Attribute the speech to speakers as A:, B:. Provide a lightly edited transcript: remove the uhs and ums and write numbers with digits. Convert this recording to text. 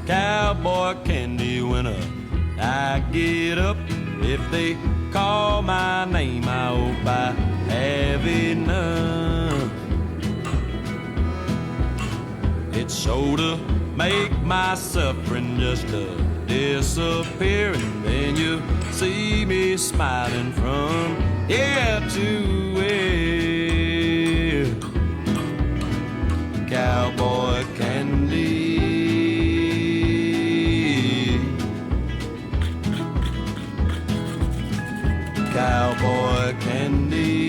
A: cowboy candy when I get up. If they call my name, I hope I have enough. It's sure to make my suffering just disappear, and then you see me smiling from ear to ear. Cowboy candy, cowboy candy.